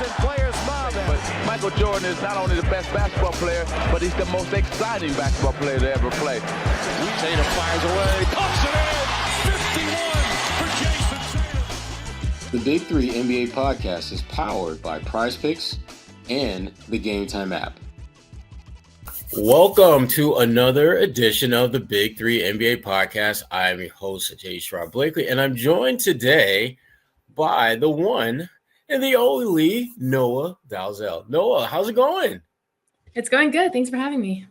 and players smiling. But Michael Jordan is not only the best basketball player, but he's the most exciting basketball player to ever play. Tatum fires away, pumps it in, 51 for Jason Tatum. The Big Three NBA podcast is powered by Prize Picks and the Game Time app. Welcome to another edition of the Big Three NBA podcast. I'm your host, Sherrod Blakely, and I'm joined today by the one and the only Noa Dalzell. Noa, how's it going? It's going good. Thanks for having me.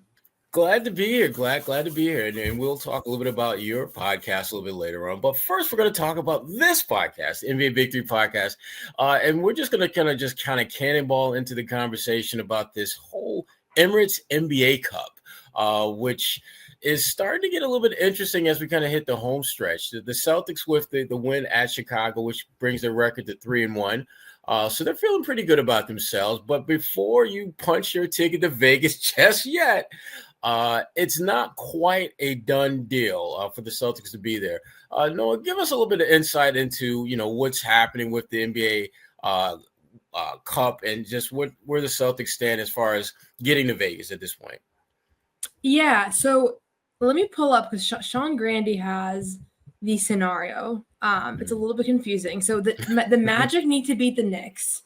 Glad to be here. Glad to be here. And we'll talk a little bit about your podcast a little bit later on. But first, we're going to talk about this podcast, NBA Big Three podcast. And we're just going to kind of cannonball into the conversation about this whole Emirates NBA Cup, which is starting to get a little bit interesting as we kind of hit the home stretch. The Celtics with the win at Chicago, which brings their record to 3-1. So they're feeling pretty good about themselves. But before you punch your ticket to Vegas just yet, it's not quite a done deal for the Celtics to be there. Noah, give us a little bit of insight into, what's happening with the NBA Cup and just where the Celtics stand as far as getting to Vegas at this point. Yeah, so let me pull up because Sean Grandy has the scenario. It's a little bit confusing. So the Magic need to beat the Knicks,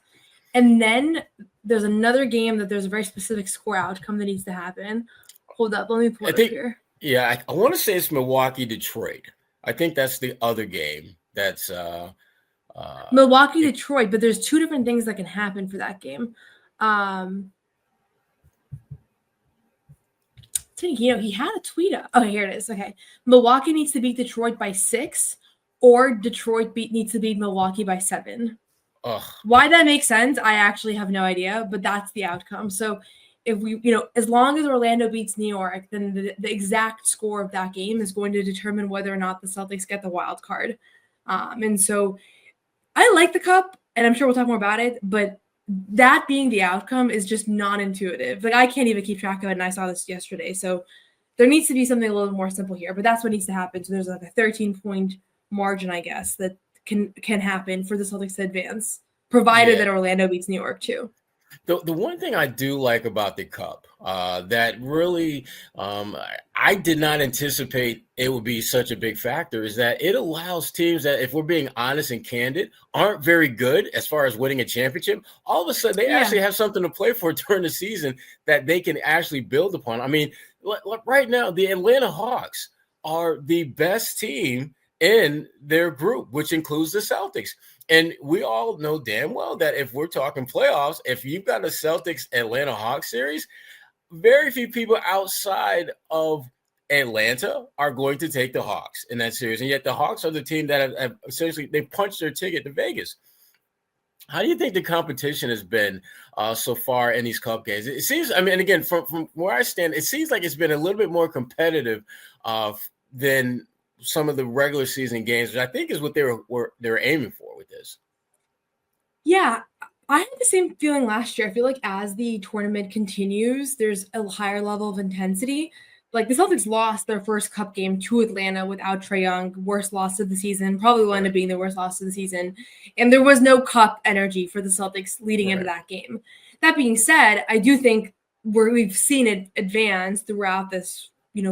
and then there's another game that there's a very specific score outcome that needs to happen. Hold up, let me pull it up here. Yeah, I want to say it's Milwaukee-Detroit. I think that's the other game. That's Milwaukee-Detroit, but there's two different things that can happen for that game. He had a tweet up. Oh, here it is. Okay. Milwaukee needs to beat Detroit by 6, or Detroit needs to beat Milwaukee by 7. Ugh. Why that makes sense, I actually have no idea, but that's the outcome. So if we, as long as Orlando beats New York, then the exact score of that game is going to determine whether or not the Celtics get the wild card. And so I like the Cup, and I'm sure we'll talk more about it, but that being the outcome is just non-intuitive. Like, I can't even keep track of it, and I saw this yesterday. So there needs to be something a little more simple here, but that's what needs to happen. So there's like a 13-point margin, I guess, that can happen for the Celtics to advance, provided that Orlando beats New York too. The one thing I do like about the Cup that really I did not anticipate it would be such a big factor is that it allows teams that, if we're being honest and candid, aren't very good as far as winning a championship. All of a sudden, they actually have something to play for during the season that they can actually build upon. I mean, right now, the Atlanta Hawks are the best team in their group, which includes the Celtics. And we all know damn well that if we're talking playoffs, if you've got a Celtics-Atlanta Hawks series, very few people outside of Atlanta are going to take the Hawks in that series. And yet the Hawks are the team that have essentially, they punched their ticket to Vegas. How do you think the competition has been so far in these Cup games? It seems, I mean, again, from where I stand, it seems like it's been a little bit more competitive than some of the regular season games, which I think is what they were aiming for with this. Yeah, I had the same feeling last year. I feel like as the tournament continues, there's a higher level of intensity. Like, the Celtics lost their first Cup game to Atlanta without Trae Young, worst loss of the season, probably will end up being the worst loss of the season. And there was no Cup energy for the Celtics leading into that game. That being said, I do think we've seen it advance throughout this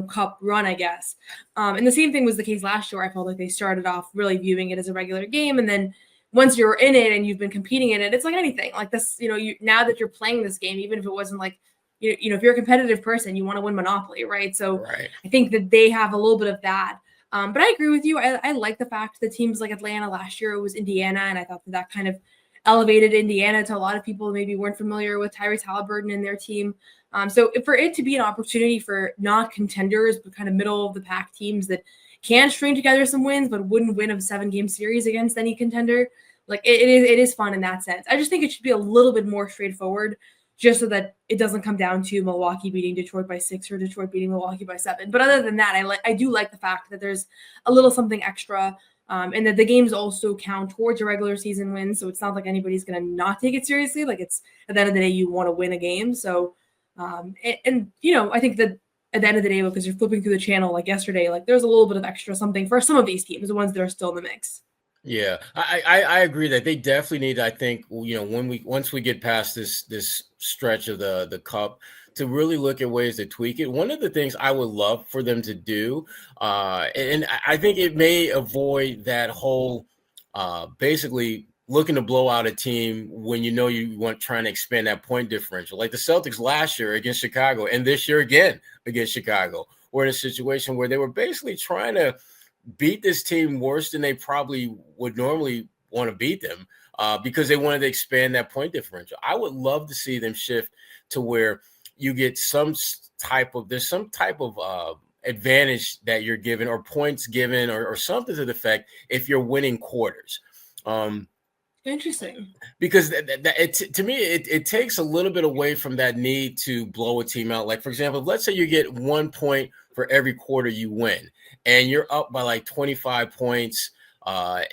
Cup run, I guess. And the same thing was the case last year. I felt like they started off really viewing it as a regular game. And then once you're in it and you've been competing in it, it's like anything like this, now that you're playing this game, even if it wasn't like, if you're a competitive person, you want to win Monopoly, right? So I think that they have a little bit of that. But I agree with you. I like the fact that teams like Atlanta last year, it was Indiana. And I thought that kind of elevated Indiana to a lot of people who maybe weren't familiar with Tyrese Halliburton and their team. So for it to be an opportunity for not contenders, but kind of middle of the pack teams that can string together some wins, but wouldn't win a 7-game series against any contender, like it is fun in that sense. I just think it should be a little bit more straightforward, just so that it doesn't come down to Milwaukee beating Detroit by 6 or Detroit beating Milwaukee by 7. But other than that, I do like the fact that there's a little something extra, and that the games also count towards a regular season win. So it's not like anybody's going to not take it seriously. Like, it's at the end of the day, you want to win a game. So I think that at the end of the day, because you're flipping through the channel like yesterday, like there's a little bit of extra something for some of these teams, the ones that are still in the mix. Yeah, I agree that they definitely need. I think once we get past this stretch of the cup, to really look at ways to tweak it. One of the things I would love for them to do, and I think it may avoid that whole basically looking to blow out a team when you want trying to expand that point differential, like the Celtics last year against Chicago, and this year again against Chicago. We're in a situation where they were basically trying to beat this team worse than they probably would normally want to beat them because they wanted to expand that point differential. I would love to see them shift to where you get some type of advantage that you're given or points given or something to the effect if you're winning quarters. Interesting. Because to me, it takes a little bit away from that need to blow a team out. Like, for example, let's say you get 1 point for every quarter you win, and you're up by like 25 points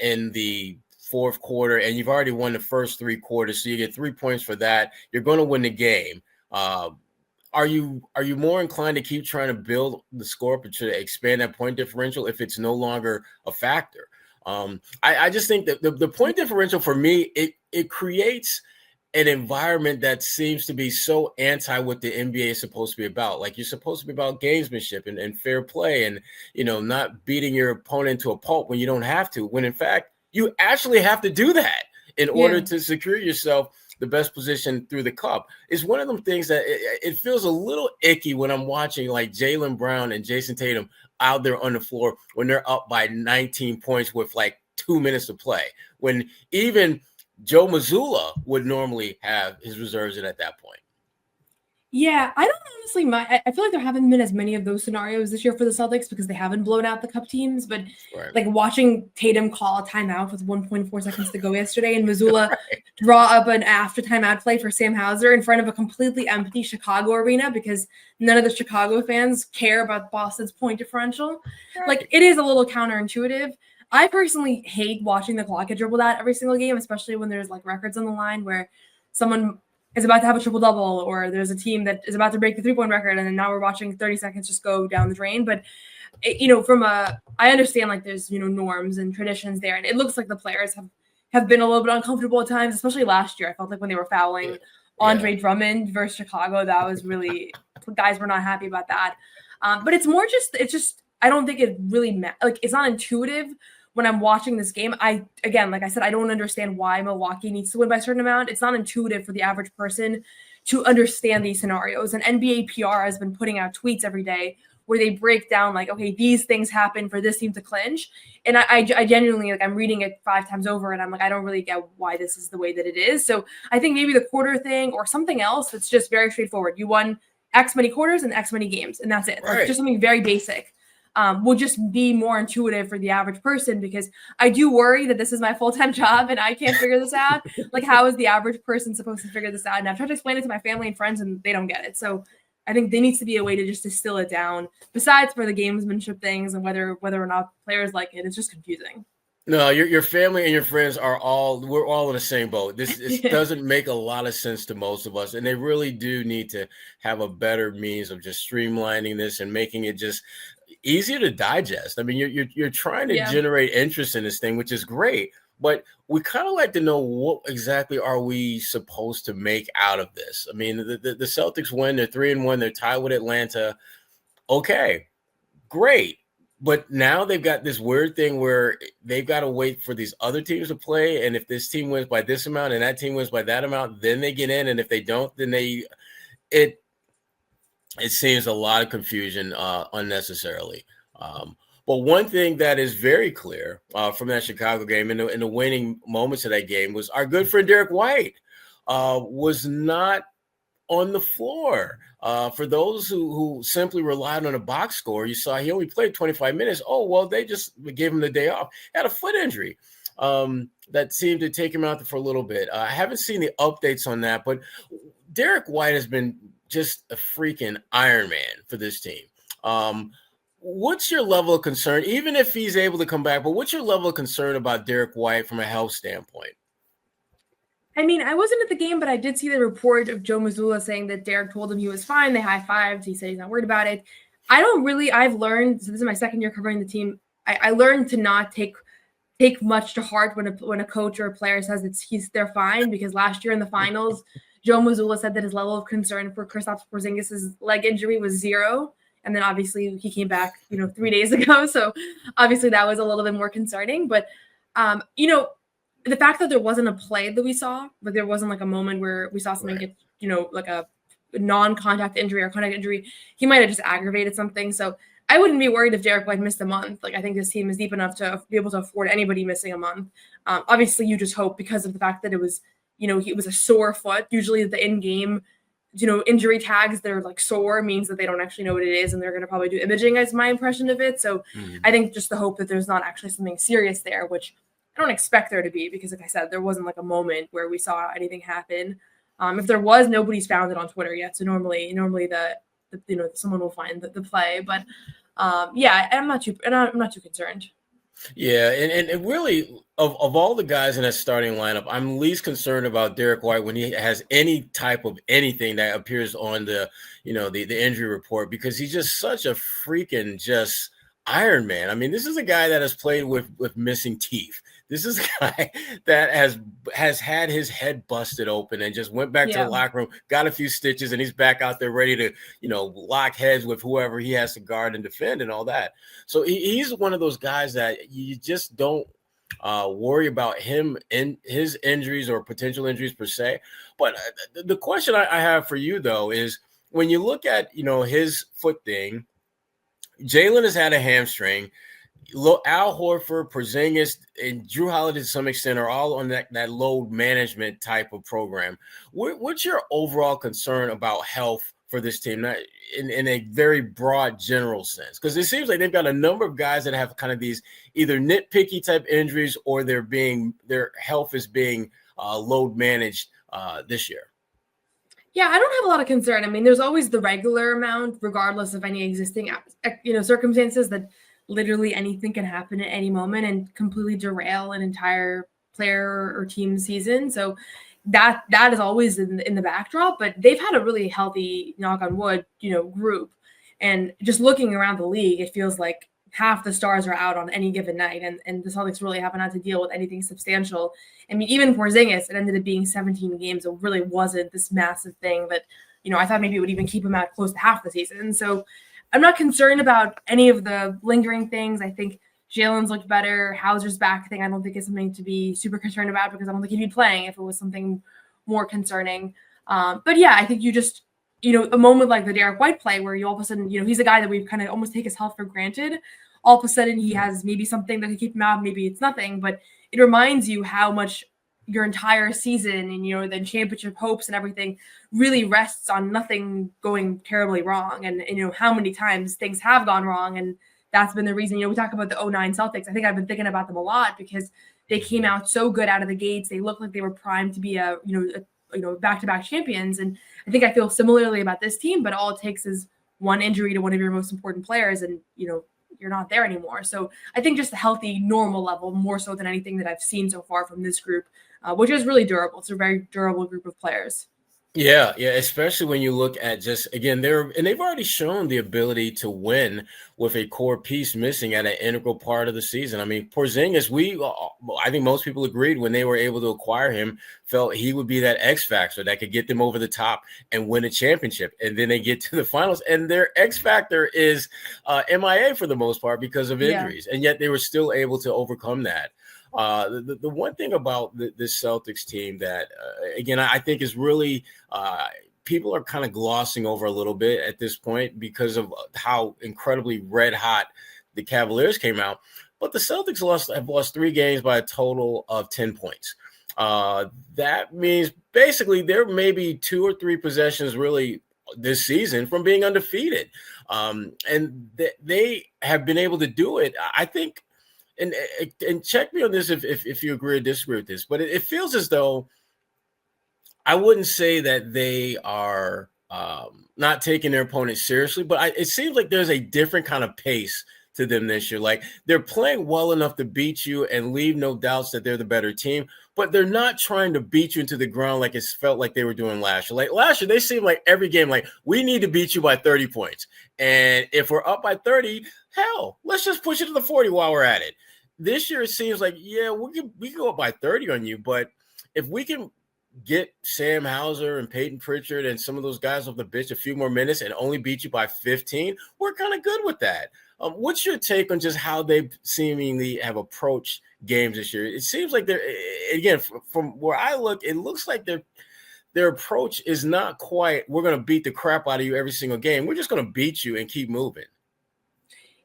in the fourth quarter, and you've already won the first 3 quarters, so you get 3 points for that. You're going to win the game. Are you more inclined to keep trying to build the score up to expand that point differential if it's no longer a factor? I just think that the point differential for me, it creates an environment that seems to be so anti what the NBA is supposed to be about. Like, you're supposed to be about gamesmanship and fair play and, not beating your opponent to a pulp when you don't have to, when in fact you actually have to do that in order to secure yourself the best position through the cup. It's one of them things that it feels a little icky when I'm watching like Jaylen Brown and Jason Tatum out there on the floor when they're up by 19 points with like 2 minutes to play, when even Joe Mazzulla would normally have his reserves in at that point. Yeah, I don't honestly mind. I feel like there haven't been as many of those scenarios this year for the Celtics because they haven't blown out the cup teams. But like watching Tatum call a timeout with 1.4 seconds to go yesterday and Mazzulla draw up an after timeout play for Sam Hauser in front of a completely empty Chicago arena because none of the Chicago fans care about Boston's point differential. Like, it is a little counterintuitive. I personally hate watching the clock get dribbled out every single game, especially when there's like records on the line where someone is about to have a triple-double or there's a team that is about to break the 3-point record and then now we're watching 30 seconds just go down the drain. But, I understand like there's, norms and traditions there. And it looks like the players have been a little bit uncomfortable at times, especially last year. I felt like when they were fouling Andre Drummond versus Chicago, that was really – guys were not happy about that. But it's more just I don't think it really it's not intuitive when I'm watching this game. Like I said, I don't understand why Milwaukee needs to win by a certain amount. It's not intuitive for the average person to understand these scenarios. And NBA PR has been putting out tweets every day where they break down like, okay, these things happen for this team to clinch. And I genuinely, like, I'm reading it 5 times over and I'm like, I don't really get why this is the way that it is. So I think maybe the quarter thing or something else that's just very straightforward. You won X many quarters and X many games, and that's it. Right. Like, just something very basic. Will just be more intuitive for the average person, because I do worry that this is my full-time job and I can't figure this out. Like, how is the average person supposed to figure this out? And I've tried to explain it to my family and friends and they don't get it. So I think there needs to be a way to just distill it down, besides for the gamesmanship things and whether or not players like it. It's just confusing. No, your family and your friends we're all in the same boat. This doesn't make a lot of sense to most of us. And they really do need to have a better means of just streamlining this and making it just easier to digest. I mean, you're trying to generate interest in this thing, which is great, but we kind of like to know what exactly are we supposed to make out of this. I mean, the Celtics win, they're 3-1, they're tied with Atlanta. Okay, great. But now they've got this weird thing where they've got to wait for these other teams to play. And if this team wins by this amount and that team wins by that amount, then they get in. And if they don't, then it seems a lot of confusion unnecessarily. But one thing that is very clear from that Chicago game and the winning moments of that game was our good friend Derek White was not on the floor. For those who simply relied on a box score, you saw he only played 25 minutes. Oh, well, they just gave him the day off. He had a foot injury that seemed to take him out for a little bit. I haven't seen the updates on that, but Derek White has been just a freaking Iron Man for this team. What's your level of concern, even if he's able to come back, but what's your level of concern about Derek White from a health standpoint? I mean, I wasn't at the game, but I did see the report of Joe Mazzulla saying that Derek told him he was fine. They high-fived. He said he's not worried about it. I've learned, so this is my second year covering the team, I learned to not take take much to heart when a coach or a player says they're fine, because last year in the finals, Joe Mazzulla said that his level of concern for Kristaps Porzingis' leg injury was 0. And then obviously he came back, 3 days ago. So obviously that was a little bit more concerning. But, the fact that there wasn't a play that we saw, like there wasn't like a moment where we saw something get, like a non-contact injury or contact injury, he might have just aggravated something. So I wouldn't be worried if Derek White missed a month. Like, I think this team is deep enough to be able to afford anybody missing a month. Obviously, you just hope, because of the fact that it was, it was a sore foot. Usually the in-game, injury tags that are like sore means that they don't actually know what it is, and they're going to probably do imaging, as my impression of it. So I think just the hope that there's not actually something serious there, which I don't expect there to be, because like I said, there wasn't like a moment where we saw anything happen. If there was, nobody's found it on Twitter yet. So normally someone will find the play, but I'm not too concerned. Yeah, and really, of all the guys in that starting lineup, I'm least concerned about Derek White when he has any type of anything that appears on the injury report, because he's just such a freaking just Iron Man. I mean, this is a guy that has played with missing teeth. This is a guy that has had his head busted open and just went back to the locker room, got a few stitches, and he's back out there ready to, lock heads with whoever he has to guard and defend and all that. So he's one of those guys that you just don't worry about him and his injuries or potential injuries per se. But the question I have for you, though, is when you look at, his foot thing, Jalen has had a hamstring. Al Horford, Porzingis, and Drew Holiday to some extent are all on that load management type of program. What's your overall concern about health for this team in a very broad general sense? Because it seems like they've got a number of guys that have kind of these either nitpicky type injuries, or their health is being load managed this year. Yeah, I don't have a lot of concern. I mean, there's always the regular amount, regardless of any existing, circumstances, that literally anything can happen at any moment and completely derail an entire player or team season. So that is always in the backdrop, but they've had a really healthy, knock on wood, group. And just looking around the league, it feels like half the stars are out on any given night, and the Celtics really haven't had to deal with anything substantial. I mean, even Porzingis, it ended up being 17 games. It really wasn't this massive thing that, I thought maybe it would even keep him out close to half the season. So I'm not concerned about any of the lingering things. I think Jalen's looked better. Hauser's back thing, I don't think is something to be super concerned about, because I don't think he'd be playing if it was something more concerning. But yeah, I think you just, a moment like the Derek White play where you all of a sudden, he's a guy that we kind of almost take his health for granted. All of a sudden he has maybe something that can keep him out. Maybe it's nothing, but it reminds you how much your entire season and, the championship hopes and everything really rests on nothing going terribly wrong. And, how many times things have gone wrong. And that's been the reason, we talk about the 2009 Celtics. I think I've been thinking about them a lot, because they came out so good out of the gates. They looked like they were primed to be back-to-back champions. And I think I feel similarly about this team, but all it takes is one injury to one of your most important players, and, you're not there anymore. So I think just a healthy, normal level, more so than anything that I've seen so far from this group, which is really durable. It's a very durable group of players. Yeah, especially when you look at just, again, they've already shown the ability to win with a core piece missing at an integral part of the season. I mean, Porzingis, I think most people agreed when they were able to acquire him, felt he would be that X factor that could get them over the top and win a championship. And then they get to the finals, and their X factor is MIA for the most part because of injuries. And yet they were still able to overcome that. The one thing about this Celtics team that, again, I think is really people are kind of glossing over a little bit at this point because of how incredibly red hot the Cavaliers came out. But the Celtics have lost 3 games by a total of 10 points. That means basically there may be 2 or 3 possessions really this season from being undefeated. And they have been able to do it, I think. And check me on this if you agree or disagree with this, but it feels as though I wouldn't say that they are not taking their opponents seriously, but it seems like there's a different kind of pace to them this year. Like, they're playing well enough to beat you and leave no doubts that they're the better team, but they're not trying to beat you into the ground like it's felt like they were doing last year. Like last year, they seemed like every game, like, we need to beat you by 30 points. And if we're up by 30, hell, let's just push it to the 40 while we're at it. this year it seems like, yeah, we can go up by 30 on you, but if we can get Sam Hauser and Payton Pritchard and some of those guys off the bench a few more minutes and only beat you by 15, we're kind of good with that. What's your take on just how they seemingly have approached games this year? It seems like they're, again, from where I look, it looks like their approach is not quite, we're going to beat the crap out of you every single game. We're just going to beat you and keep moving.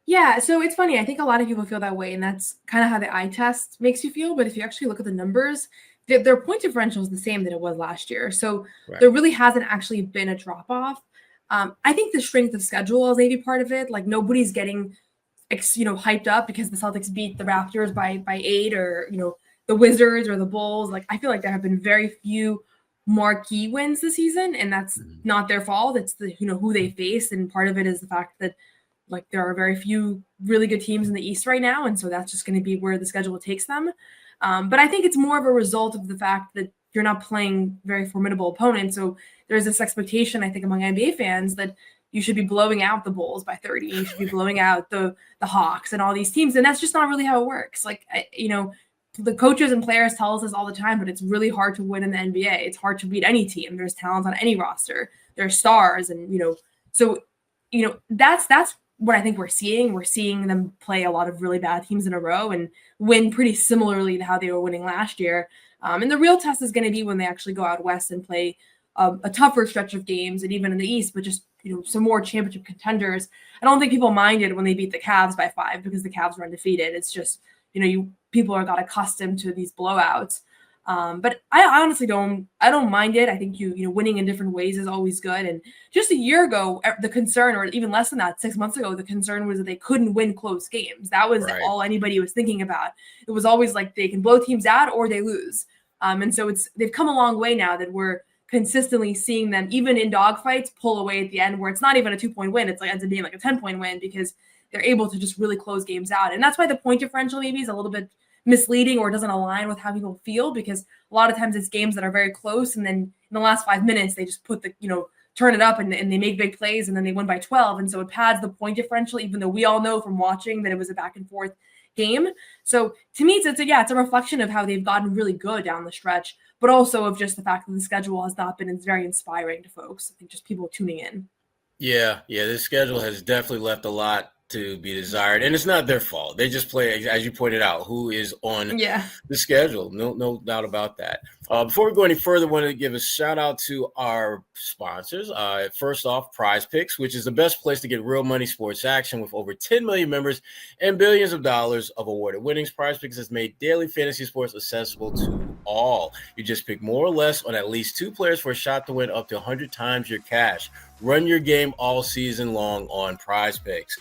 Yeah, so it's funny. I think a lot of people feel that way, and that's kind of how the eye test makes you feel. But if you actually look at the numbers, their point differential is the same that it was last year. So there really hasn't actually been a drop-off. I think the strength of schedule is maybe part of it. Like, nobody's getting, hyped up because the Celtics beat the Raptors by 8, or, the Wizards or the Bulls. Like, I feel like there have been very few marquee wins this season, and that's not their fault. It's who they face, and part of it is the fact that, like, there are very few really good teams in the East right now, and so that's just going to be where the schedule takes them. But I think it's more of a result of the fact that you're not playing very formidable opponents. So there's this expectation, I think, among NBA fans that you should be blowing out the Bulls by 30. You should be blowing out the Hawks and all these teams, and that's just not really how it works. Like, the coaches and players tell us this all the time, but it's really hard to win in the NBA. It's hard to beat any team. There's talent on any roster. There's stars, and that's what I think we're seeing. We're seeing them play a lot of really bad teams in a row and win pretty similarly to how they were winning last year. And the real test is going to be when they actually go out west and play a tougher stretch of games, and even in the East, but just some more championship contenders. I don't think people minded when they beat the Cavs by 5 because the Cavs were undefeated. It's just people are got accustomed to these blowouts. But I honestly don't mind it. I think winning in different ways is always good. And just a year ago, the concern, or even less than that, 6 months ago, the concern was that they couldn't win close games. That was all anybody was thinking about. It was always like they can blow teams out or they lose. And so they've come a long way now that we're consistently seeing them, even in dogfights, pull away at the end where it's not even a 2-point win. It's like ends up being like a 10-point win because they're able to just really close games out. And that's why the point differential maybe is a little bit misleading or doesn't align with how people feel, because a lot of times it's games that are very close, and then in the last 5 minutes they just put turn it up and they make big plays, and then they win by 12, and so it pads the point differential, even though we all know from watching that it was a back and forth game. So to me, it's a reflection of how they've gotten really good down the stretch, but also of just the fact that the schedule has not been very inspiring to folks. I think just people tuning in. Yeah, this schedule has definitely left a lot to be desired, and it's not their fault. They just play, as you pointed out, who is on the schedule. No doubt about that. Before we go any further, I wanted to give a shout out to our sponsors. First off, Prize Picks, which is the best place to get real money sports action with over 10 million members and billions of dollars of awarded winnings. Prize Picks has made daily fantasy sports accessible to all. You just pick more or less on at least 2 players for a shot to win up to 100 times your cash. Run your game all season long on Prize Picks.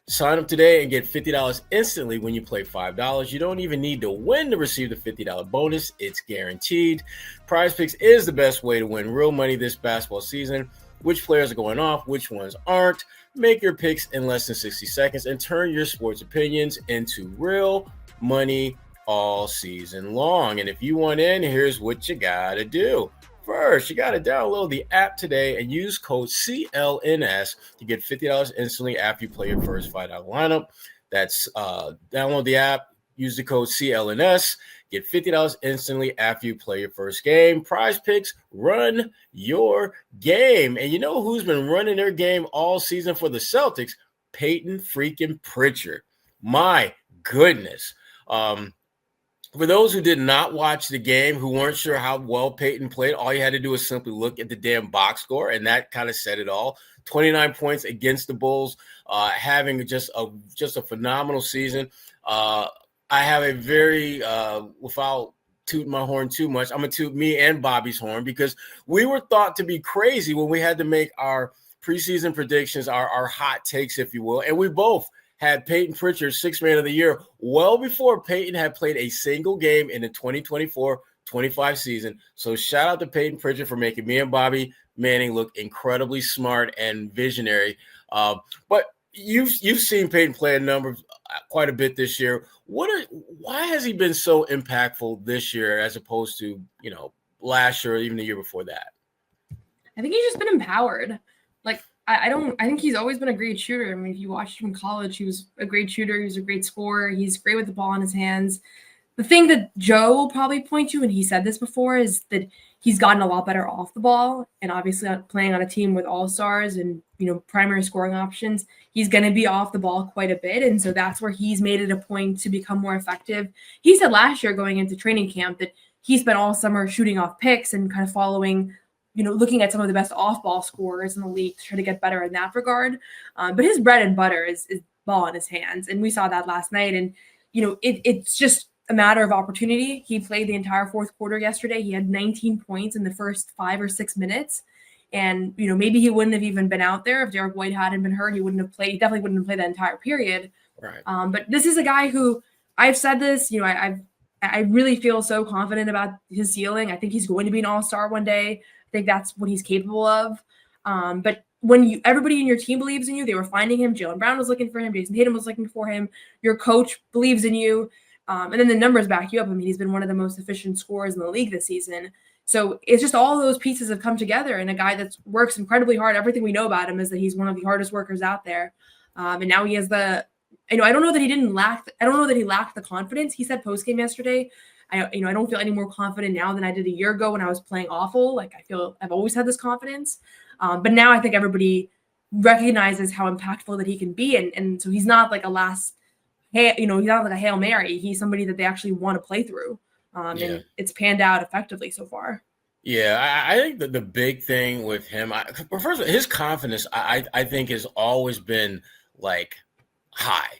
Sign up today and get $50 instantly when you play $5. You don't even need to win to receive the $50 bonus. It's guaranteed. Prize Picks is the best way to win real money this basketball season. Which players are going off, which ones aren't. Make your picks in less than 60 seconds and turn your sports opinions into real money all season long. And if you want in, here's what you got to do. First, you got to download the app today and use code CLNS to get $50 instantly after you play your first $5 lineup. That's download the app, use the code CLNS, get $50 instantly after you play your first game. Prize Picks, run your game. And you know who's been running their game all season for the Celtics? Payton freaking Pritchard. My goodness. For those who did not watch the game, who weren't sure how well Payton played, all you had to do was simply look at the damn box score, and that kind of said it all. 29 points against the Bulls, having just a phenomenal season. I have a very, without tooting my horn too much, I'm going to toot me and Bobby's horn, because we were thought to be crazy when we had to make our preseason predictions, our hot takes, if you will, and we both had Payton Pritchard 6th man of the year well before Payton had played a single game in the 2024-25 season. So shout out to Payton Pritchard for making me and Bobby Manning look incredibly smart and visionary. But you've seen Payton play a number quite a bit this year. Why has he been so impactful this year as opposed to last year or even the year before that? I think he's just been empowered. Like, I think he's always been a great shooter. I mean, if you watched him in college, he was a great shooter. He was a great scorer. He's great with the ball in his hands. The thing that Joe will probably point to, and he said this before, is that he's gotten a lot better off the ball. And obviously playing on a team with all-stars and, primary scoring options, he's going to be off the ball quite a bit. And so that's where he's made it a point to become more effective. He said last year going into training camp that he spent all summer shooting off picks and kind of following, looking at some of the best off-ball scorers in the league to try to get better in that regard. But his bread and butter is ball in his hands. And we saw that last night. And, it's just a matter of opportunity. He played the entire fourth quarter yesterday. He had 19 points in the first 5 or 6 minutes. And, maybe he wouldn't have even been out there if Derek White hadn't been hurt. He wouldn't have played. He definitely wouldn't have played that entire period. Right. But this is a guy who, I've said this, I really feel so confident about his ceiling. I think he's going to be an all-star one day. I think that's what he's capable of. But when everybody in your team believes in you, they were finding him. Jaylen Brown was looking for him. Jason Tatum was looking for him. Your coach believes in you. And then the numbers back you up. I mean, he's been one of the most efficient scorers in the league this season. So it's just all those pieces have come together, and a guy that works incredibly hard. Everything we know about him is that he's one of the hardest workers out there. And now he has I don't know that he lacked the confidence. He said post-game yesterday, I don't feel any more confident now than I did a year ago when I was playing awful. Like, I feel I've always had this confidence. But now I think everybody recognizes how impactful that he can be. And so he's not like he's not like a Hail Mary. He's somebody that they actually want to play through. And it's panned out effectively so far. Yeah, I think that the big thing with him, first of all, his confidence, I think has always been like high.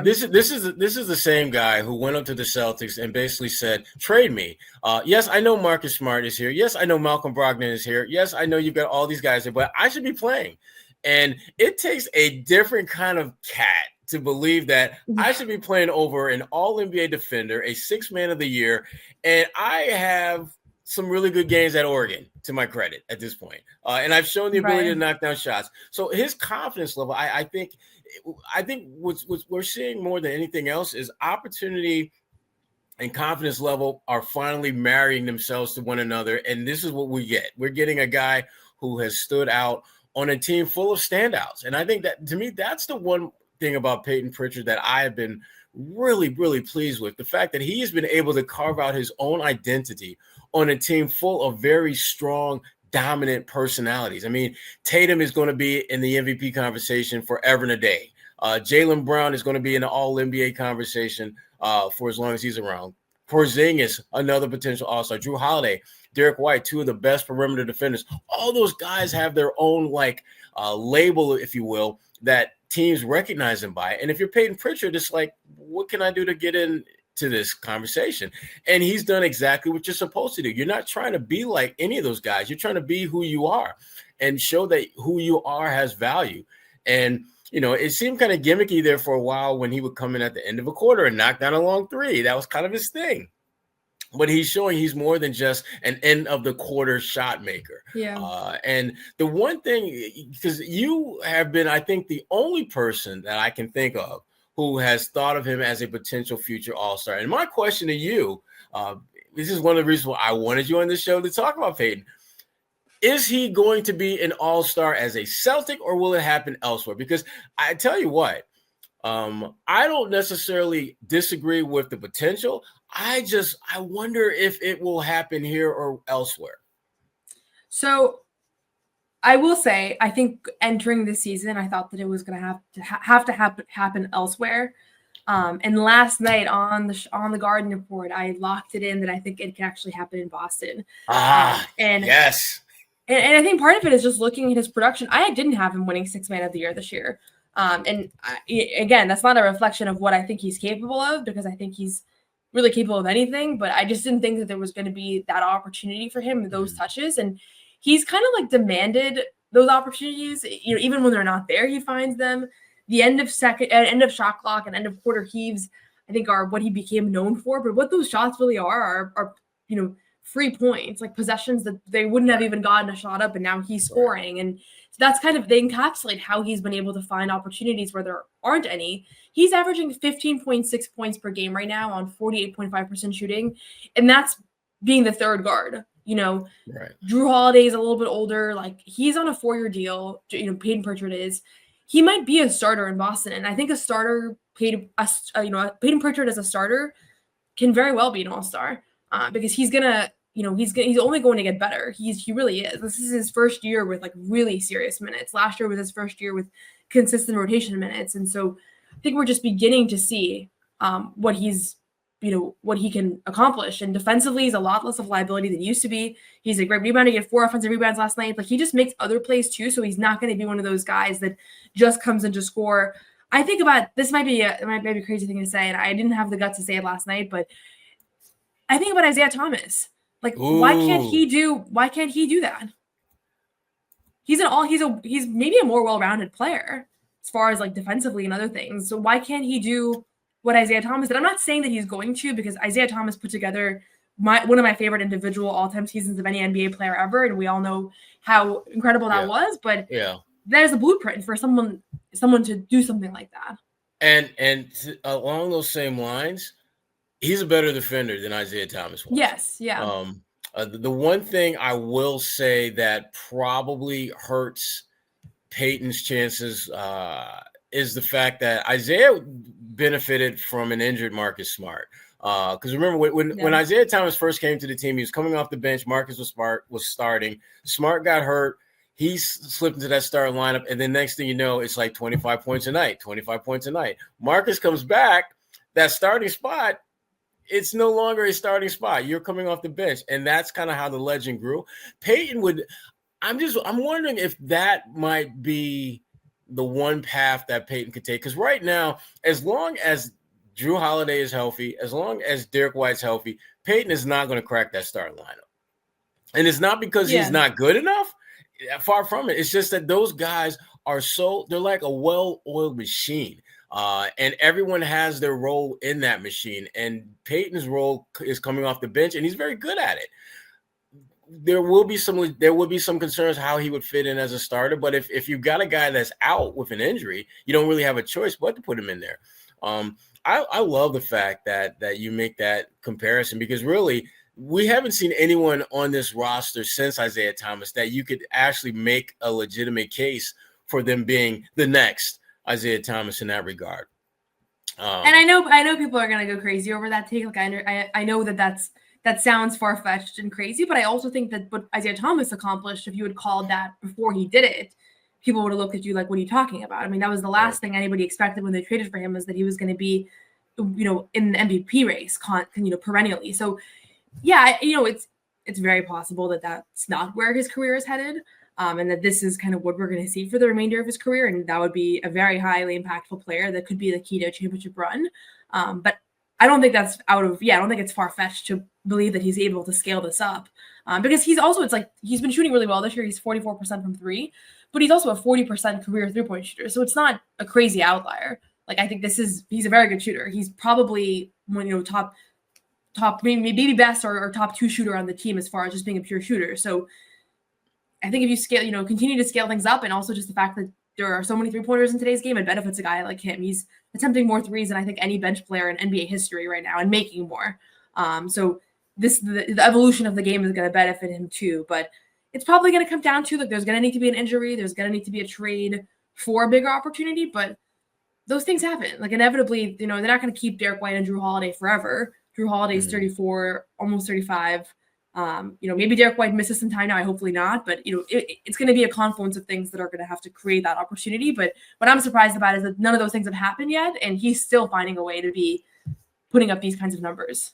This is the same guy who went up to the Celtics and basically said, trade me. Yes, I know Marcus Smart is here. Yes, I know Malcolm Brogdon is here. Yes, I know you've got all these guys here, but I should be playing. And it takes a different kind of cat to believe that I should be playing over an all-NBA defender, a 6th man of the year, and I have some really good games at Oregon, to my credit, at this point. And I've shown the ability to knock down shots. So his confidence level, I think what we're seeing more than anything else is opportunity and confidence level are finally marrying themselves to one another. And this is what we get. We're getting a guy who has stood out on a team full of standouts. And I think that, to me, that's the one thing about Payton Pritchard that I have been really, really pleased with. The fact that he has been able to carve out his own identity on a team full of very strong, dominant personalities. I mean, Tatum is going to be in the MVP conversation forever and a day. Jaylen Brown is going to be in the All-NBA conversation for as long as he's around. Porzingis, another potential all-star. Drew Holiday, Derek White, 2 of the best perimeter defenders. All those guys have their own label, if you will, that teams recognize him by. And if you're Payton Pritchard, it's like, what can I do to get into this conversation? And he's done exactly what you're supposed to do. You're not trying to be like any of those guys. You're trying to be who you are and show that who you are has value. And, it seemed kind of gimmicky there for a while when he would come in at the end of a quarter and knock down a long 3. That was kind of his thing. But he's showing he's more than just an end of the quarter shot maker. Yeah. And the one thing, because you have been, I think, the only person that I can think of who has thought of him as a potential future all-star. And my question to you, this is one of the reasons why I wanted you on this show to talk about Payton. Is he going to be an all-star as a Celtic, or will it happen elsewhere? Because I tell you what, I don't necessarily disagree with the potential. I wonder if it will happen here or elsewhere. So I will say, I think entering this season, I thought that it was going to have to happen elsewhere. And last night on the Garden Report, I locked it in that I think it can actually happen in Boston. Yes. And I think part of it is just looking at his production. I didn't have him winning 6th man of the year this year. Again, that's not a reflection of what I think he's capable of, because I think he's really capable of anything, but I just didn't think that there was going to be that opportunity for him, those touches. And he's kind of demanded those opportunities, even when they're not there, he finds them. The end of shot clock and end of quarter heaves, I think, are what he became known for. But what those shots really are free points, like possessions that they wouldn't have even gotten a shot up, and now he's scoring. And so that's kind of, they encapsulate how he's been able to find opportunities where there aren't any. He's averaging 15.6 points per game right now on 48.5% shooting. And that's being the third guard. Right. Drew Holiday is a little bit older. Like, he's on a 4-year deal. Payton Pritchard is. He might be a starter in Boston, and I think a starter Payton Pritchard as a starter can very well be an all-star because he's gonna, he's only going to get better. He really is. This is his first year with like really serious minutes. Last year was his first year with consistent rotation minutes, and so I think we're just beginning to see what he can accomplish. And defensively, he's a lot less of a liability than he used to be. He's a great rebounder. He had 4 offensive rebounds last night. Like, he just makes other plays too, so he's not going to be one of those guys that just comes in to score. I think about this might be a crazy thing to say, and I didn't have the guts to say it last night, but I think about Isaiah Thomas. Like, why can't he do that? He's maybe a more well-rounded player as far as like defensively and other things. So why can't he do what Isaiah Thomas did? I'm not saying that he's going to, because Isaiah Thomas put together one of my favorite individual all-time seasons of any NBA player ever, and we all know how incredible that was. But there's a blueprint for someone to do something like that. And along those same lines, he's a better defender than Isaiah Thomas was. Yes, yeah. The one thing I will say that probably hurts Peyton's chances is the fact that Isaiah benefited from an injured Marcus Smart. Because remember, when Isaiah Thomas first came to the team, he was coming off the bench. Marcus was starting. Smart got hurt. He slipped into that starting lineup, and then next thing you know, it's like 25 points a night. Marcus comes back, that starting spot, it's no longer a starting spot. You're coming off the bench, and that's kind of how the legend grew. Peyton I'm wondering if that might be the one path that Peyton could take. Because right now, as long as Drew Holiday is healthy, as long as Derek White's healthy, Peyton is not going to crack that starting lineup. And it's not because he's not good enough. Far from it. It's just that those guys they're like a well-oiled machine. And everyone has their role in that machine. And Peyton's role is coming off the bench, and he's very good at it. There will be some concerns how he would fit in as a starter. But if you've got a guy that's out with an injury, you don't really have a choice but to put him in there. I love the fact that you make that comparison, because really we haven't seen anyone on this roster since Isaiah Thomas that you could actually make a legitimate case for them being the next Isaiah Thomas in that regard. And I know people are going to go crazy over that take. Like, I know that sounds far-fetched and crazy, but I also think that what Isaiah Thomas accomplished, if you had called that before he did it, people would have looked at you like, what are you talking about? I mean, that was the last thing anybody expected when they traded for him, was that he was going to be, in the MVP race, perennially. So, yeah, it's very possible that that's not where his career is headed, and that this is kind of what we're going to see for the remainder of his career, and that would be a very highly impactful player that could be the key to a championship run. But I don't think that's I don't think it's far-fetched to believe that he's able to scale this up, because he's been shooting really well this year. He's 44% from 3, but he's also a 40% career 3-point shooter, so it's not a crazy outlier. Like, I think he's a very good shooter. He's probably top maybe best or top 2 shooter on the team as far as just being a pure shooter. So I think if you scale, continue to scale things up, and also just the fact that there are so many 3-pointers in today's game, it benefits a guy like him. He's attempting more threes than I think any bench player in NBA history right now, and making more. So the evolution of the game is going to benefit him too. But it's probably going to come down to, like, there's going to need to be an injury. There's going to need to be a trade for a bigger opportunity. But those things happen. Like, inevitably, they're not going to keep Derek White and Drew Holiday forever. Drew Holiday's 34, almost 35. Maybe Derek White misses some time now. Hopefully not. But, it's going to be a confluence of things that are going to have to create that opportunity. But what I'm surprised about is that none of those things have happened yet, and he's still finding a way to be putting up these kinds of numbers.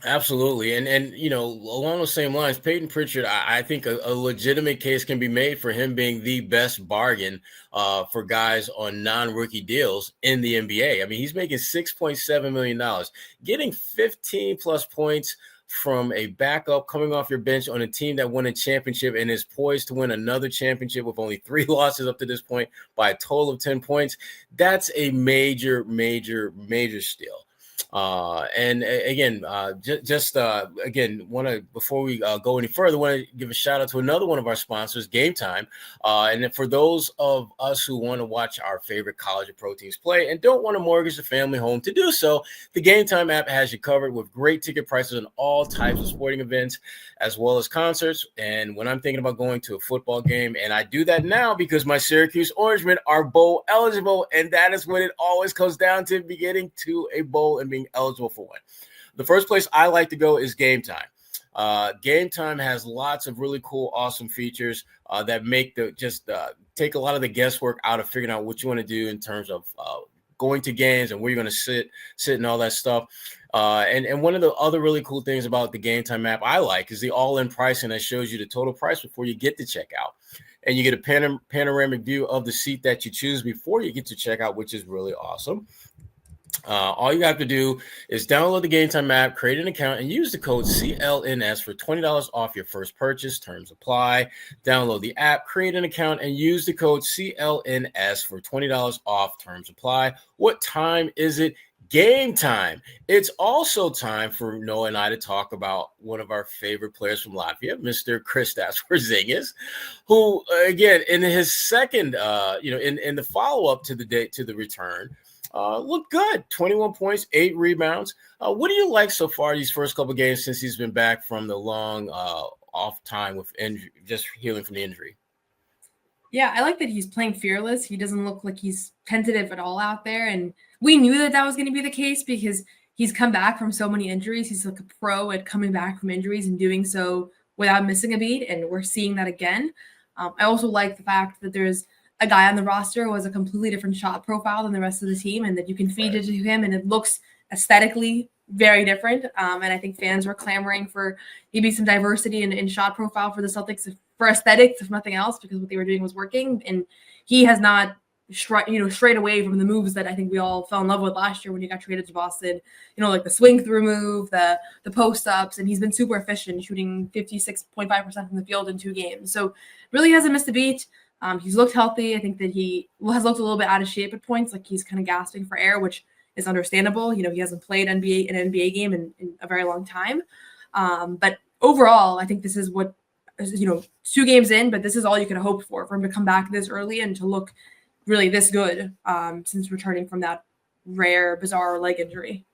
Absolutely. And along those same lines, Payton Pritchard, I think a legitimate case can be made for him being the best bargain for guys on non-rookie deals in the NBA. I mean, he's making $6.7 million, getting 15 plus points from a backup coming off your bench on a team that won a championship and is poised to win another championship with only 3 losses up to this point by a total of 10 points. That's a major, major, major steal. Again, want to, before we go any further, want to give a shout out to another one of our sponsors, Game Time. And then for those of us who want to watch our favorite college of pro teams play and don't want to mortgage the family home to do so, the Game Time app has you covered with great ticket prices on all types of sporting events, as well as concerts. And when I'm thinking about going to a football game, and I do that now because my Syracuse Orangemen are bowl eligible, and that is what it always comes down to, getting to a bowl and being eligible for one. The first place I like to go is Game Time. Game Time has lots of really cool, awesome features that make take a lot of the guesswork out of figuring out what you want to do in terms of going to games and where you're going to sit and all that stuff. And one of the other really cool things about the Game Time app I like is the all-in pricing that shows you the total price before you get to checkout. And you get a panoramic view of the seat that you choose before you get to checkout, which is really awesome. All you have to do is download the Game Time app, create an account, and use the code CLNS for $20 off your first purchase. Terms apply. Download the app, create an account, and use the code CLNS for $20 off. Terms apply. What time is it? Game time. It's also time for Noah and I to talk about one of our favorite players from Latvia, Mr. Kristaps Porzingis, who, again, in his second, in the follow-up to the return, looked good. 21 points, 8 rebounds. What do you like so far these first couple games since he's been back from the long off time with injury, just healing from the injury? Yeah, I like that he's playing fearless. He doesn't look like he's tentative at all out there. And we knew that was going to be the case because he's come back from so many injuries. He's like a pro at coming back from injuries and doing so without missing a beat. And we're seeing that again. I also like the fact that there's a guy on the roster who has a completely different shot profile than the rest of the team, and that you can feed it to him and it looks aesthetically very different. And I think fans were clamoring for maybe some diversity in shot profile for the Celtics, for aesthetics, if nothing else, because what they were doing was working. And he has not strayed away from the moves that I think we all fell in love with last year when he got traded to Boston, like the swing through move, the post ups, and he's been super efficient, shooting 56.5% from the field in 2 games. So really hasn't missed a beat. He's looked healthy. I think that he has looked a little bit out of shape at points, like he's kind of gasping for air, which is understandable. He hasn't played an NBA game in a very long time. But overall, I think this is what, 2 games in, but this is all you could hope for him to come back this early and to look really this good since returning from that rare, bizarre leg injury.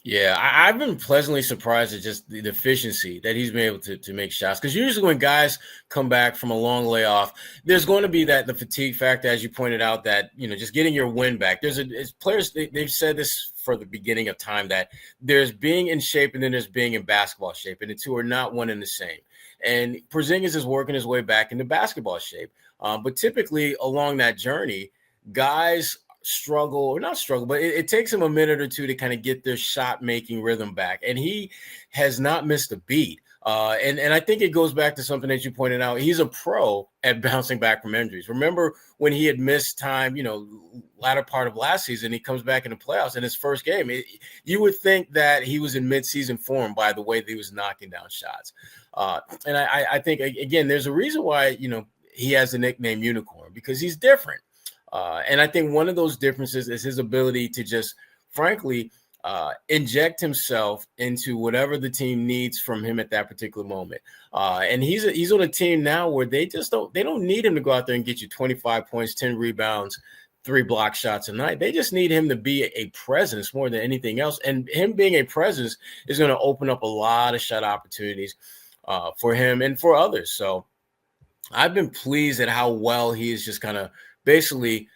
Yeah, I've been pleasantly surprised at just the efficiency that he's been able to make shots. Because usually when guys come back from a long layoff, there's going to be the fatigue factor, as you pointed out, that, just getting your wind back. It's players, they've said this for the beginning of time, that there's being in shape and then there's being in basketball shape, and the two are not one and the same. And Porzingis is working his way back into basketball shape. But typically along that journey, guys but it takes him a minute or two to kind of get their shot making rhythm back. And he has not missed a beat. And I think it goes back to something that you pointed out. He's a pro at bouncing back from injuries. Remember when he had missed time, latter part of last season, he comes back in the playoffs in his first game. You would think that he was in midseason form by the way that he was knocking down shots. And I think, again, there's a reason why, he has the nickname Unicorn, because he's different. And I think one of those differences is his ability to just, frankly, inject himself into whatever the team needs from him at that particular moment. And he's on a team now where they don't need him to go out there and get you 25 points, 10 rebounds, 3 block shots a night. They just need him to be a presence more than anything else. And him being a presence is going to open up a lot of shot opportunities for him and for others. So I've been pleased at how well he is just kind of basically,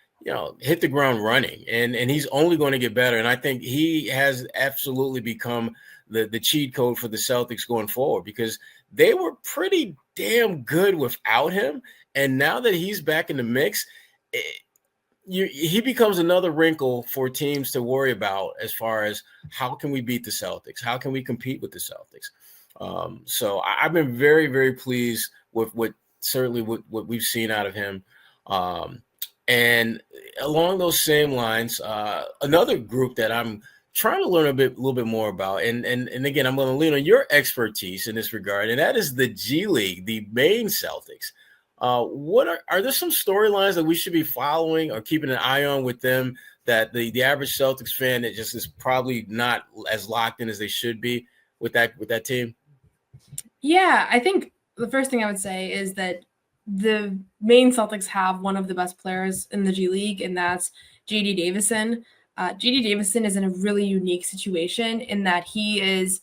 hit the ground running, and he's only going to get better. And I think he has absolutely become the cheat code for the Celtics going forward, because they were pretty damn good without him. And now that he's back in the mix, he becomes another wrinkle for teams to worry about as far as how can we beat the Celtics? How can we compete with the Celtics? So I've been very, very pleased with what we've seen out of him. And along those same lines, another group that I'm trying to learn a little bit more about, and again, I'm going to lean on your expertise in this regard, and that is the G League, the Maine Celtics. What are there some storylines that we should be following or keeping an eye on with them that the average Celtics fan that just is probably not as locked in as they should be with that team? Yeah, I think the first thing I would say is that the main Celtics have one of the best players in the G League, and that's JD Davidson. JD Davidson is in a really unique situation in that he is,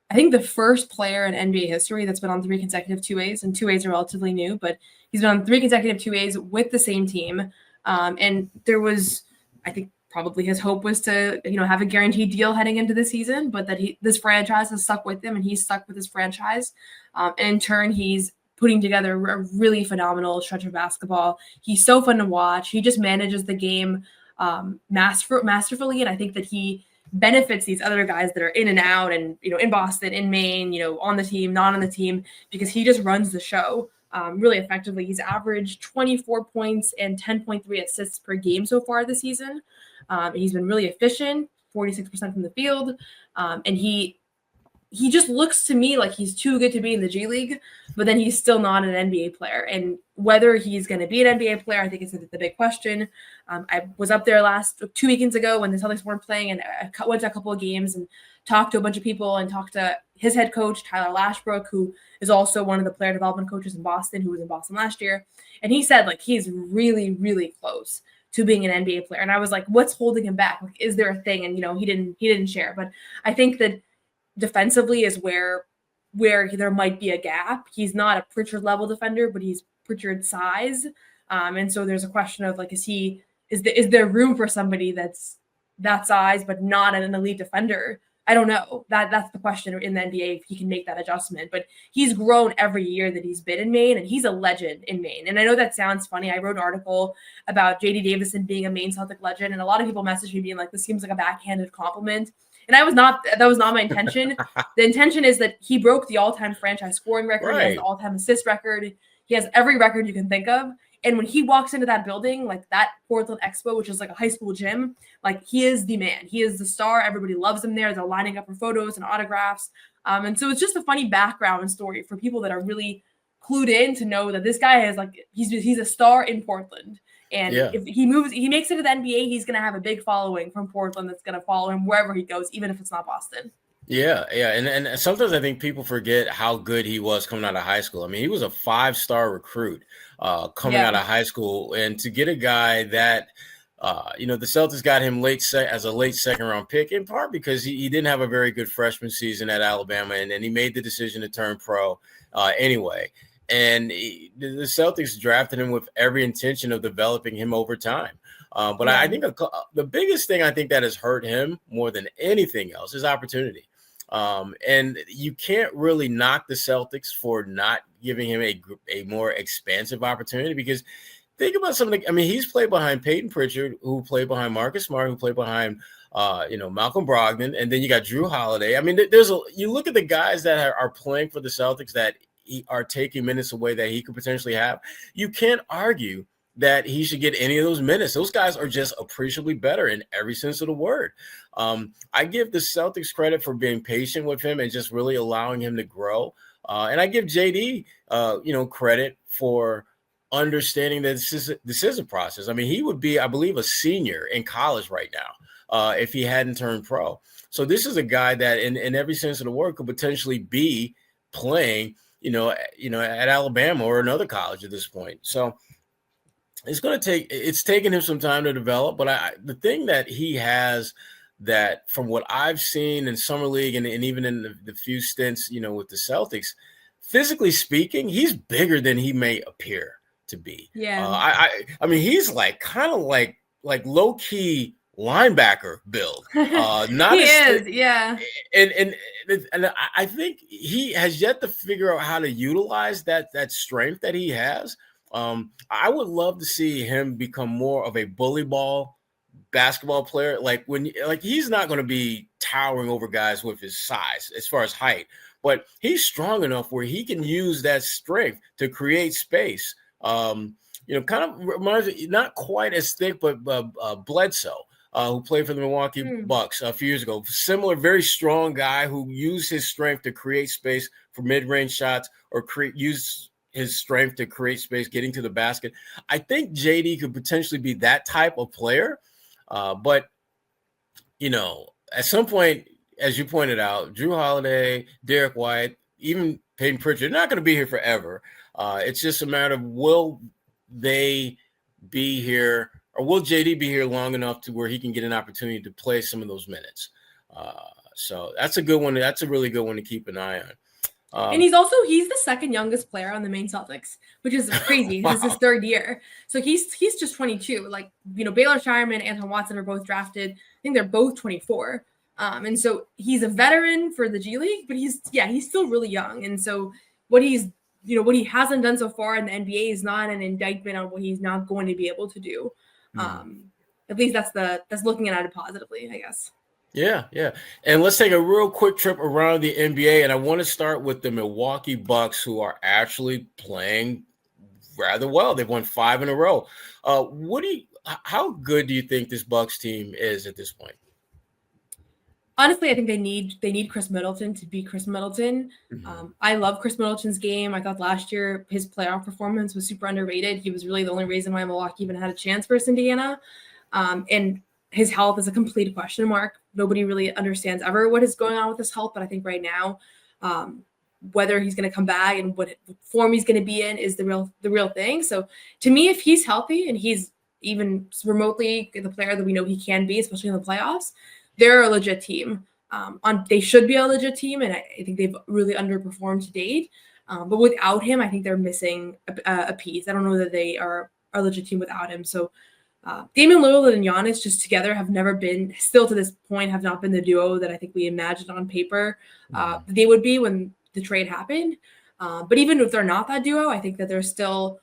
I think, the first player in NBA history that's been on 3 consecutive 2As, and 2As are relatively new, but he's been on 3 consecutive 2As with the same team. And there was, I think, probably his hope was to, have a guaranteed deal heading into the season, but that this franchise has stuck with him and he's stuck with his franchise. And in turn, he's putting together a really phenomenal stretch of basketball. He's so fun to watch. He just manages the game masterfully. And I think that he benefits these other guys that are in and out and, in Boston, in Maine, on the team, not on the team, because he just runs the show really effectively. He's averaged 24 points and 10.3 assists per game so far this season. He's been really efficient, 46% from the field. And he just looks to me like he's too good to be in the G League, but then he's still not an NBA player. And whether he's going to be an NBA player, I think is the big question. I was up there 2 weekends ago when the Celtics weren't playing, and I went to a couple of games and talked to a bunch of people and talked to his head coach, Tyler Lashbrook, who is also one of the player development coaches in Boston, who was in Boston last year. And he said, he's really, really close to being an NBA player. And I was like, what's holding him back? Is there a thing? And, he didn't share. But I think that defensively is where there might be a gap. He's not a Pritchard level defender, but he's Pritchard size. And so there's a question of is there room for somebody that's that size, but not an elite defender? I don't know. That's the question in the NBA, if he can make that adjustment. But he's grown every year that he's been in Maine, and he's a legend in Maine. And I know that sounds funny. I wrote an article about JD Davidson being a Maine Celtic legend, and a lot of people messaged me being like, this seems like a backhanded compliment. And that was not my intention. The intention is that he broke the all-time franchise scoring record. Right. He has the all-time assist record. He has every record you can think of. And when he walks into that building, that Portland Expo, which is like a high school gym, he is the man. He is the star. Everybody loves him there. They're lining up for photos and autographs. And so it's just a funny background story for people that are really clued in to know that this guy is he's a star in Portland. And if he makes it to the NBA, he's going to have a big following from Portland that's going to follow him wherever he goes, even if it's not Boston. Yeah. And sometimes I think people forget how good he was coming out of high school. I mean, he was a 5-star recruit coming out of high school. And to get a guy that, the Celtics got him as a late second-round pick, in part because he didn't have a very good freshman season at Alabama, and then he made the decision to turn pro anyway. And the Celtics drafted him with every intention of developing him over time. But I think the biggest thing I think that has hurt him more than anything else is opportunity. And you can't really knock the Celtics for not giving him a more expansive opportunity, because think about something. I mean, he's played behind Payton Pritchard, who played behind Marcus Smart, who played behind Malcolm Brogdon, and then you got Drew Holiday. I mean, you look at the guys that are playing for the Celtics that are taking minutes away that he could potentially have. You can't argue that he should get any of those minutes. Those guys are just appreciably better in every sense of the word. I give the Celtics credit for being patient with him and just really allowing him to grow. And I give JD, credit for understanding that this is a process. I mean, he would be, I believe, a senior in college right now if he hadn't turned pro. So this is a guy that in every sense of the word could potentially be playing, at Alabama or another college at this point. So it's taken him some time to develop, but the thing that he has that from what I've seen in summer league and even in the few stints, with the Celtics, physically speaking, he's bigger than he may appear to be. Yeah. I mean, he's kind of like low key linebacker build. Not he is, yeah. And I think he has yet to figure out how to utilize that strength that he has. I would love to see him become more of a bully ball basketball player. He's not going to be towering over guys with his size as far as height, but he's strong enough where he can use that strength to create space. Kind of reminds me, not quite as thick, but Bledsoe, who played for the Milwaukee Bucks a few years ago. Similar, very strong guy who used his strength to create space for mid-range shots or use his strength to create space, getting to the basket. I think JD could potentially be that type of player. But, at some point, as you pointed out, Drew Holiday, Derek White, even Payton Pritchard, they're not going to be here forever. It's just a matter of will they be here, or will JD be here long enough to where he can get an opportunity to play some of those minutes? So that's a good one. That's a really good one to keep an eye on. And he's the second youngest player on the Maine Celtics, which is crazy. Wow. This is his third year. So he's just 22. Like, Baylor Shireman, Anton Watson are both drafted. I think they're both 24. And so he's a veteran for the G League, but he's still really young. And so what he hasn't done so far in the NBA is not an indictment on what he's not going to be able to do. At least that's looking at it positively, I guess. Yeah. And let's take a real quick trip around the NBA. And I want to start with the Milwaukee Bucks, who are actually playing rather well. They've won 5 in a row. How good do you think this Bucks team is at this point? Honestly, I think they need Chris Middleton to be Chris Middleton. Mm-hmm. I love Chris Middleton's game. I thought last year his playoff performance was super underrated. He was really the only reason why Milwaukee even had a chance versus Indiana. And his health is a complete question mark. Nobody really understands ever what is going on with his health. But I think right now, whether he's going to come back and what form he's going to be in is the real thing. So to me, if he's healthy and he's even remotely the player that we know he can be, especially in the playoffs, they're a legit team. They should be a legit team, and I think they've really underperformed to date. But without him, I think they're missing a piece. I don't know that they are a legit team without him. So Damian Lillard and Giannis just together have never been, still to this point, have not been the duo that I think we imagined on paper they would be when the trade happened. But even if they're not that duo, I think that they're still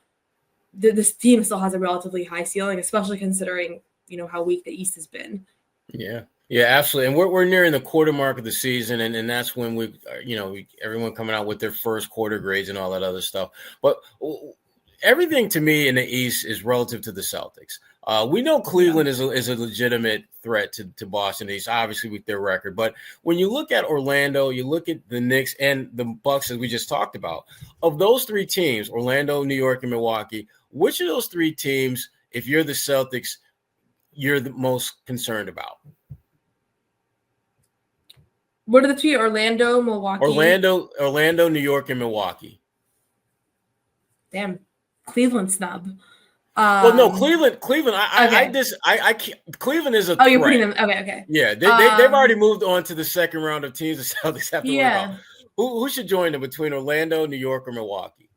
this team still has a relatively high ceiling, especially considering how weak the East has been. Yeah, absolutely. And we're nearing the quarter mark of the season, and that's when everyone coming out with their first quarter grades and all that other stuff. But everything to me in the East is relative to the Celtics. We know Cleveland is a legitimate threat to Boston East, obviously with their record. But when you look at Orlando, you look at the Knicks and the Bucks, as we just talked about, of those 3 teams, Orlando, New York, and Milwaukee, which of those 3 teams, if you're the Celtics, you're the most concerned about? What are the 3? Orlando, Milwaukee. Orlando, New York, and Milwaukee. Damn, Cleveland snub. Well, no, Cleveland. Okay. I can't. Cleveland is a threat. You're putting them. Okay. Yeah, they've already moved on to the second round of teams the Celtics have to worry about. Who should join them between Orlando, New York, or Milwaukee?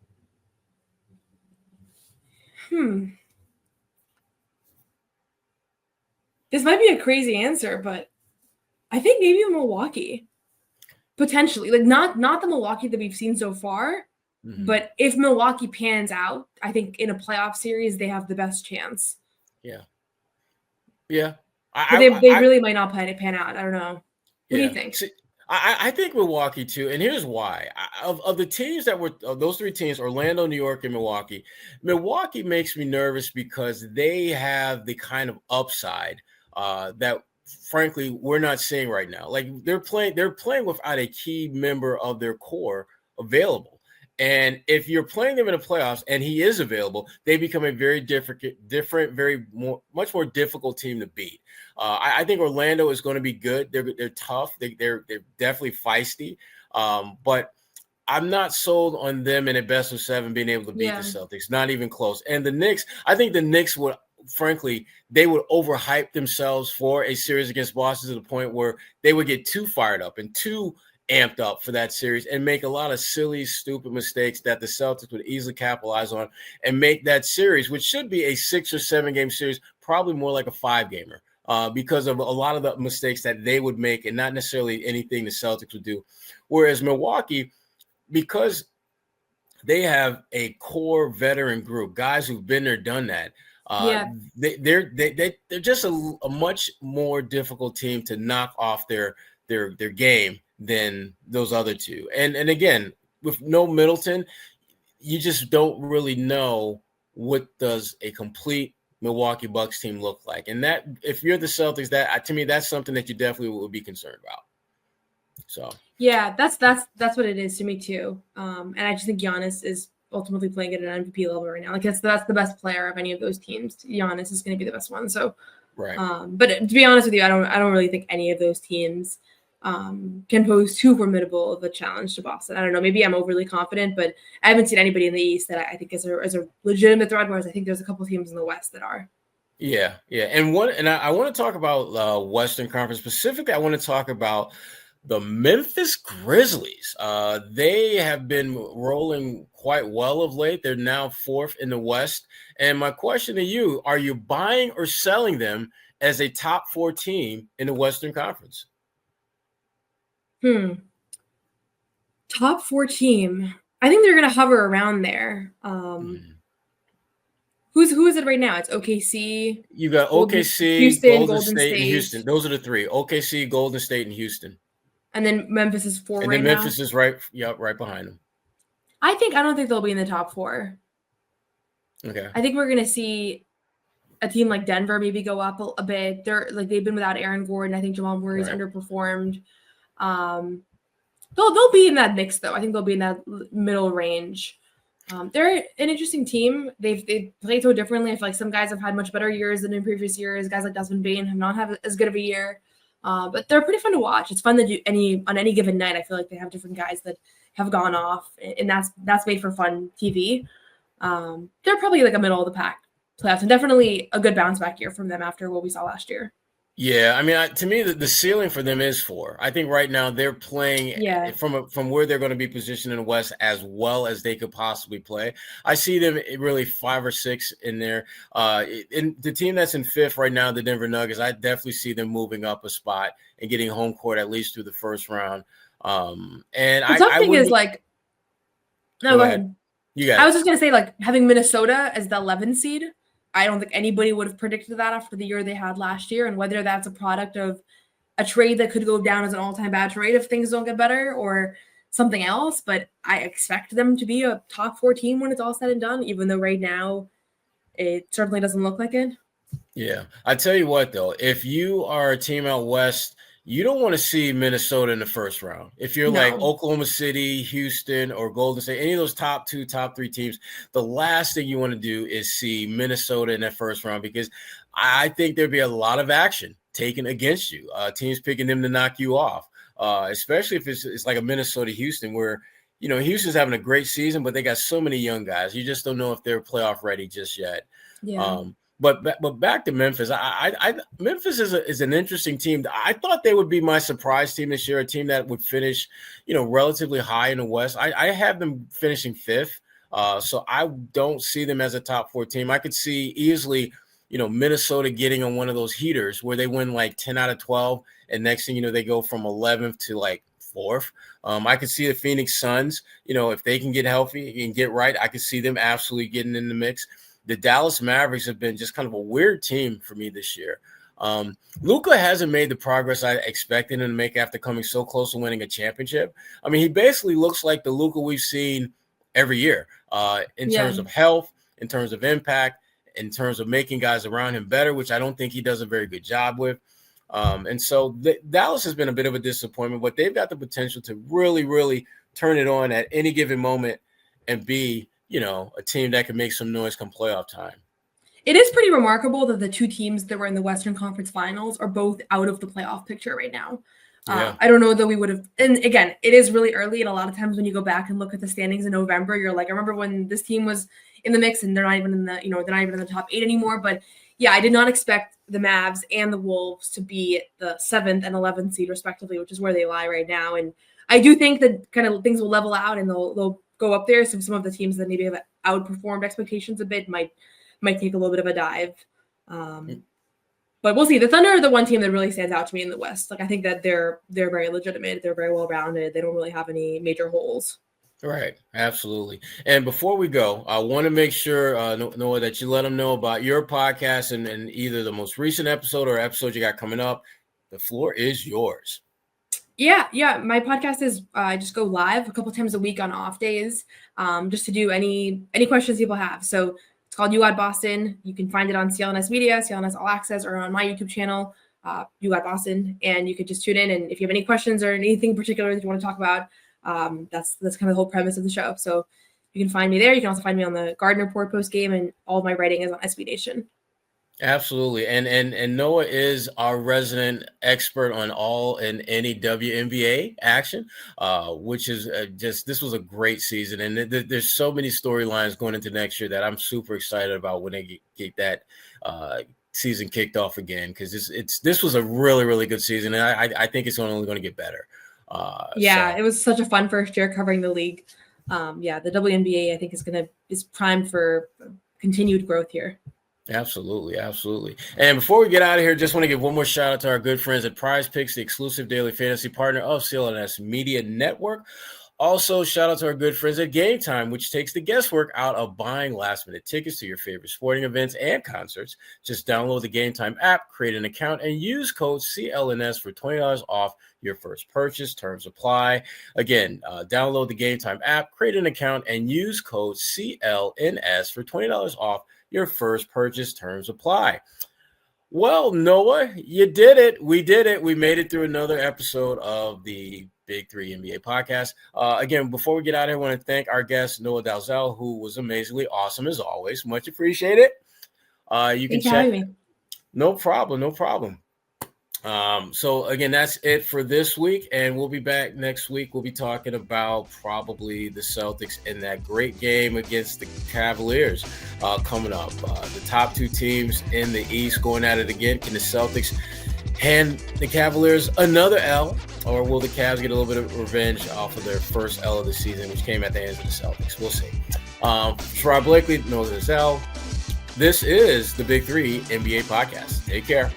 This might be a crazy answer, but I think maybe Milwaukee, potentially. Like not the Milwaukee that we've seen so far, but if Milwaukee pans out, I think in a playoff series they have the best chance. Yeah. They really might not pan out. I don't know. What do you think? See, I think Milwaukee too, and here's why. Of the teams of those 3 teams, Orlando, New York, and Milwaukee makes me nervous because they have the kind of upside that frankly we're not seeing right now. Like they're playing without a key member of their core available. And if you're playing them in the playoffs and he is available, they become a very much more difficult team to beat. I think Orlando is going to be good. They're tough. They're definitely feisty. But I'm not sold on them in a best of 7 being able to beat the Celtics. Not even close. And the Knicks, I think the Knicks would, frankly, they would overhype themselves for a series against Boston to the point where they would get too fired up and too amped up for that series and make a lot of silly, stupid mistakes that the Celtics would easily capitalize on and make that series, which should be a 6 or 7 game series, probably more like a 5-gamer because of a lot of the mistakes that they would make and not necessarily anything the Celtics would do. Whereas Milwaukee, because they have a core veteran group, guys who've been there, done that, they're just a much more difficult team to knock off their game than those other 2. And again, with no Middleton, you just don't really know what does a complete Milwaukee Bucks team look like. And that, if you're the Celtics, that to me, that's something that you definitely would be concerned about. So yeah, that's what it is to me too. And I just think Giannis is ultimately playing at an MVP level right now. Like that's the best player of any of those teams. Giannis is going to be the best one. So, Right. But to be honest with you, I don't really think any of those teams can pose too formidable of a challenge to Boston. I don't know. Maybe I'm overly confident, but I haven't seen anybody in the East that I think is a legitimate threat. Whereas I think there's a couple teams in the West that are. Yeah. And I want to talk about Western Conference specifically. I want to talk about the Memphis Grizzlies. They have been rolling quite well of late. They're now 4th in the West. And my question to you, are you buying or selling them as a top 4 team in the Western Conference? Top 4 team. I think they're going to hover around there. Who is it right now? It's OKC. You got OKC, Houston, Golden State, and Houston. Those are the 3. OKC, Golden State, and Houston. And then Memphis is 4 and right now. And then Memphis is right behind them. I don't think they'll be in the top 4. Okay. I think we're going to see a team like Denver maybe go up a bit. They've been without Aaron Gordon. I think Jamal Murray's underperformed. They'll be in that mix though. I think they'll be in that middle range. They're an interesting team. They've played so differently. I feel like some guys have had much better years than in previous years. Guys like Desmond Bane have not had as good of a year. But they're pretty fun to watch. It's fun to do on any given night. I feel like they have different guys that have gone off, and that's made for fun TV. They're probably like a middle of the pack playoffs, and definitely a good bounce back year from them after what we saw last year. Yeah, I mean, to me, the ceiling for them is 4. I think right now they're playing from where they're going to be positioned in the West as well as they could possibly play. I see them really 5 or 6 in there. In the team that's in 5th right now, the Denver Nuggets, I definitely see them moving up a spot and getting home court at least through the first round. And the tough thing is like, no, go ahead. You got I was just going to say, like, having Minnesota as the 11th seed, I don't think anybody would have predicted that after the year they had last year, and whether that's a product of a trade that could go down as an all-time bad trade if things don't get better or something else. But I expect them to be a top 4 team when it's all said and done, even though right now it certainly doesn't look like it. Yeah. I tell you what, though, if you are a team out West, you don't want to see Minnesota in the first round. If you're like Oklahoma City, Houston, or Golden State, any of those top 2, top 3 teams, the last thing you want to do is see Minnesota in that first round, because I think there'd be a lot of action taken against you. Teams picking them to knock you off, especially if it's like a Minnesota-Houston where, you know, Houston's having a great season, but they got so many young guys. You just don't know if they're playoff ready just yet. Yeah. But back to Memphis, Memphis is an interesting team. I thought they would be my surprise team this year, a team that would finish, you know, relatively high in the West. I have them finishing 5th, so I don't see them as a top 4 team. I could see easily, you know, Minnesota getting on one of those heaters where they win like 10 out of 12, and next thing you know, they go from 11th to like 4th. I could see the Phoenix Suns, you know, if they can get healthy and get right, I could see them absolutely getting in the mix. The Dallas Mavericks have been just kind of a weird team for me this year. Luka hasn't made the progress I expected him to make after coming so close to winning a championship. I mean, he basically looks like the Luka we've seen every year in terms of health, in terms of impact, in terms of making guys around him better, which I don't think he does a very good job with. And so Dallas has been a bit of a disappointment, but they've got the potential to really, really turn it on at any given moment and be, you know, a team that can make some noise come playoff time. It is pretty remarkable that the 2 teams that were in the Western Conference Finals are both out of the playoff picture right now. I don't know that we would have, and again, it is really early, and a lot of times when you go back and look at the standings in November, you're like, I remember when this team was in the mix and they're not even in the, you know, they're not even in the top 8 anymore. But yeah, I did not expect the Mavs and the Wolves to be the 7th and 11th seed respectively, which is where they lie right now. And I do think that kind of things will level out and they'll go up there. So some of the teams that maybe have outperformed expectations a bit might take a little bit of a dive. But we'll see. The Thunder are the one team that really stands out to me in the West. Like, I think that they're very legitimate. They're very well-rounded. They don't really have any major holes. Right. Absolutely. And before we go, I want to make sure, Noah, that you let them know about your podcast and either the most recent episode or episode you got coming up. The floor is yours. Yeah. My podcast is I just go live a couple times a week on off days, just to do any questions people have. So it's called UAD Boston. You can find it on CLNS Media, CLNS All Access, or on my YouTube channel, UAD Boston. And you could just tune in. And if you have any questions or anything particular that you want to talk about, that's kind of the whole premise of the show. So You can find me there. You can also find me on the Garden Report post game, and all of my writing is on SB Nation. Absolutely. And Noah is our resident expert on all and any WNBA action, which is this was a great season. And there's so many storylines going into next year that I'm super excited about when they get that season kicked off again, because this was a really, really good season. And I think it's only going to get better. It was such a fun first year covering the league. The WNBA, I think, is primed for continued growth here. Absolutely. And before we get out of here, just want to give one more shout out to our good friends at Prize Picks, the exclusive daily fantasy partner of CLNS Media Network. Also, shout out to our good friends at Game Time, which takes the guesswork out of buying last-minute tickets to your favorite sporting events and concerts. Just download the Game Time app, create an account, and use code CLNS for $20 off your first purchase. Terms apply. Again, download the Game Time app, create an account, and use code CLNS for $20 off your first purchase. Terms apply. Well, Noah, you did it. We did it. We made it through another episode of the Big 3 NBA podcast. Again, before we get out of here, I want to thank our guest, Noa Dalzell, who was amazingly awesome as always. Much appreciated. You can check. Me. No problem. So again, that's it for this week, and we'll be back next week. We'll be talking about probably the Celtics in that great game against the Cavaliers coming up. The top two teams in the East going at it again. Can the Celtics hand the Cavaliers another L, or will the Cavs get a little bit of revenge off of their first L of the season, which came at the hands of the Celtics? We'll see. Sherrod Blakely, Noa Dalzell. This is the Big 3 NBA podcast. Take care.